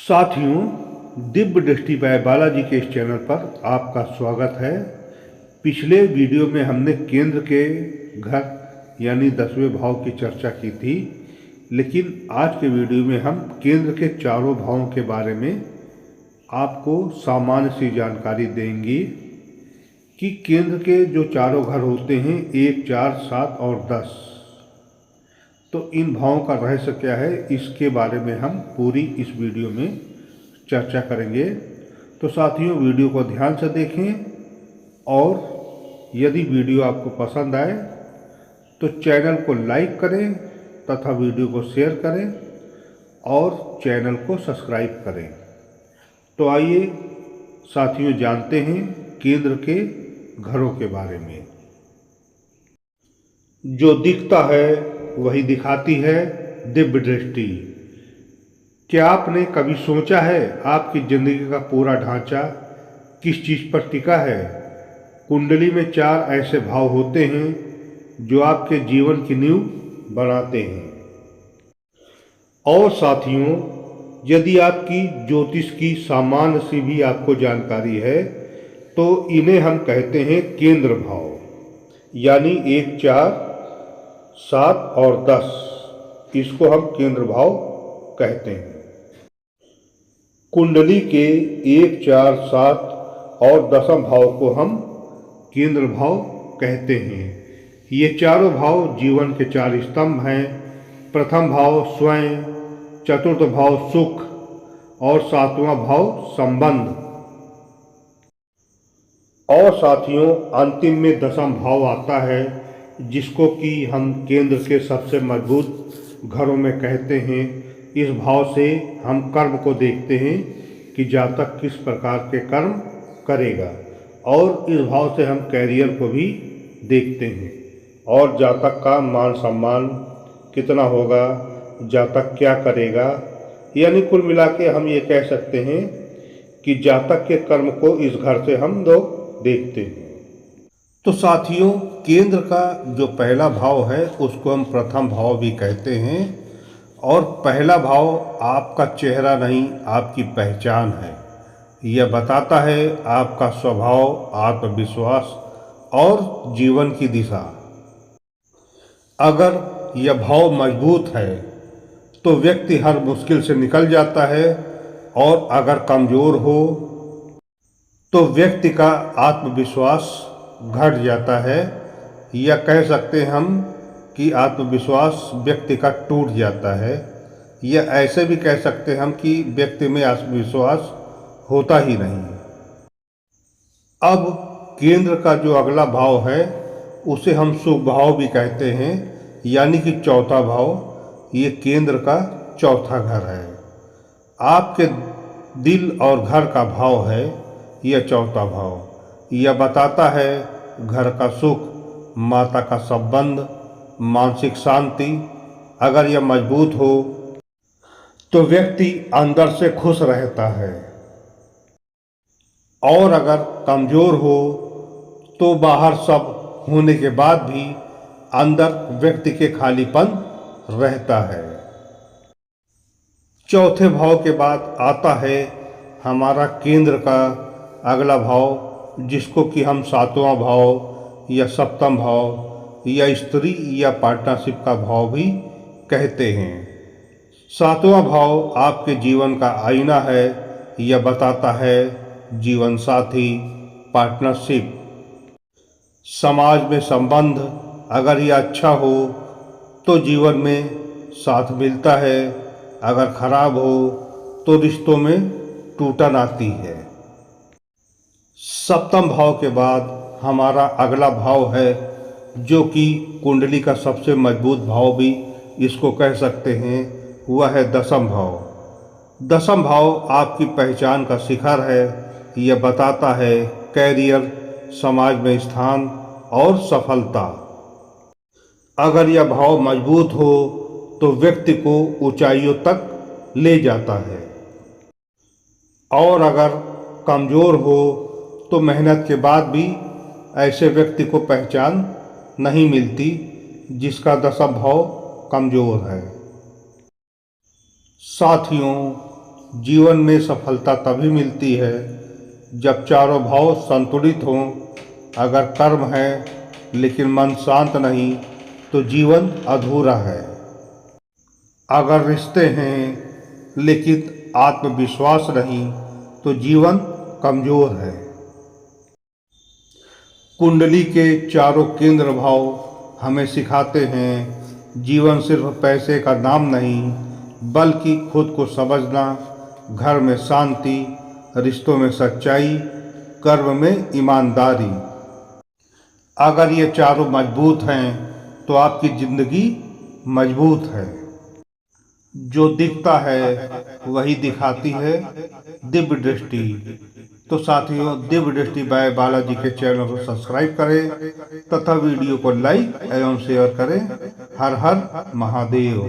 साथियों, दिव्य दृष्टि बाय बालाजी के इस चैनल पर आपका स्वागत है। पिछले वीडियो में हमने केंद्र के घर यानी 10वें भाव की चर्चा की थी, लेकिन आज के वीडियो में हम केंद्र के चारों भावों के बारे में आपको सामान्य सी जानकारी देंगे कि केंद्र के जो चारों घर होते हैं 1, 4, 7 और 10, तो इन भावों का रहस्य क्या है, इसके बारे में हम पूरी इस वीडियो में चर्चा करेंगे। तो साथियों, वीडियो को ध्यान से देखें और यदि वीडियो आपको पसंद आए तो चैनल को लाइक करें तथा वीडियो को शेयर करें और चैनल को सब्सक्राइब करें। तो आइए साथियों, जानते हैं केंद्र के घरों के बारे में। जो दिखता है वही दिखाती है दिव्य दृष्टि। क्या आपने कभी सोचा है आपकी जिंदगी का पूरा ढांचा किस चीज़ पर टिका है? कुंडली में 4 ऐसे भाव होते हैं जो आपके जीवन की नींव बनाते हैं। और साथियों, यदि आपकी ज्योतिष की सामान्य सी भी आपको जानकारी है तो इन्हें हम कहते हैं केंद्र भाव, यानी 1, 4, 7 और 10, इसको हम केंद्र भाव कहते हैं। कुंडली के 1, 4, 7 और 10 भाव को हम केंद्र भाव कहते हैं। ये चारों भाव जीवन के 4 स्तंभ हैं। प्रथम भाव स्वयं, चतुर्थ भाव सुख और 7वां भाव संबंध। और साथियों, अंतिम में 10वां भाव आता है जिसको कि हम केंद्र के सबसे मजबूत घरों में कहते हैं। इस भाव से हम कर्म को देखते हैं कि जातक किस प्रकार के कर्म करेगा, और इस भाव से हम कैरियर को भी देखते हैं और जातक का मान सम्मान कितना होगा, जातक क्या करेगा। यानी कुल मिला के हम ये कह सकते हैं कि जातक के कर्म को इस घर से हम लोग देखते हैं। तो साथियों, केंद्र का जो पहला भाव है उसको हम प्रथम भाव भी कहते हैं। और पहला भाव आपका चेहरा नहीं, आपकी पहचान है। यह बताता है आपका स्वभाव, आत्मविश्वास और जीवन की दिशा। अगर यह भाव मजबूत है तो व्यक्ति हर मुश्किल से निकल जाता है, और अगर कमज़ोर हो तो व्यक्ति का आत्मविश्वास घट जाता है, या कह सकते हैं हम कि आत्मविश्वास व्यक्ति का टूट जाता है, या ऐसे भी कह सकते हैं हम कि व्यक्ति में आत्मविश्वास होता ही नहीं। अब केंद्र का जो अगला भाव है उसे हम सुख भाव भी कहते हैं, यानी कि चौथा भाव। ये केंद्र का चौथा घर है। आपके दिल और घर का भाव है यह चौथा भाव। यह बताता है घर का सुख, माता का संबंध, मानसिक शांति। अगर यह मजबूत हो तो व्यक्ति अंदर से खुश रहता है, और अगर कमज़ोर हो तो बाहर सब होने के बाद भी अंदर व्यक्ति के खालीपन रहता है। चौथे भाव के बाद आता है हमारा केंद्र का अगला भाव, जिसको कि हम 7वां भाव या सप्तम भाव या स्त्री या पार्टनरशिप का भाव भी कहते हैं। 7वां भाव आपके जीवन का आईना है। यह बताता है जीवन साथी, पार्टनरशिप, समाज में संबंध। अगर यह अच्छा हो तो जीवन में साथ मिलता है, अगर खराब हो तो रिश्तों में टूटन आती है। सप्तम भाव के बाद हमारा अगला भाव है जो कि कुंडली का सबसे मजबूत भाव भी इसको कह सकते हैं, वह है 10वां भाव। 10वां भाव आपकी पहचान का शिखर है। यह बताता है कैरियर, समाज में स्थान और सफलता। अगर यह भाव मजबूत हो तो व्यक्ति को ऊंचाइयों तक ले जाता है, और अगर कमज़ोर हो तो मेहनत के बाद भी ऐसे व्यक्ति को पहचान नहीं मिलती जिसका 10वां भाव कमज़ोर है। साथियों, जीवन में सफलता तभी मिलती है जब चारों भाव संतुलित हों। अगर कर्म है लेकिन मन शांत नहीं तो जीवन अधूरा है। अगर रिश्ते हैं लेकिन आत्मविश्वास नहीं तो जीवन कमजोर है। कुंडली के चारों केंद्र भाव हमें सिखाते हैं जीवन सिर्फ पैसे का नाम नहीं बल्कि खुद को समझना, घर में शांति, रिश्तों में सच्चाई, कर्म में ईमानदारी। अगर ये चारों मजबूत हैं तो आपकी जिंदगी मजबूत है। जो दिखता है वही दिखाती है दिव्य दृष्टि। तो साथियों, दिव्य दृष्टि बाय बालाजी के चैनल को सब्सक्राइब करें तथा वीडियो को लाइक एवं शेयर करें। हर हर महादेव।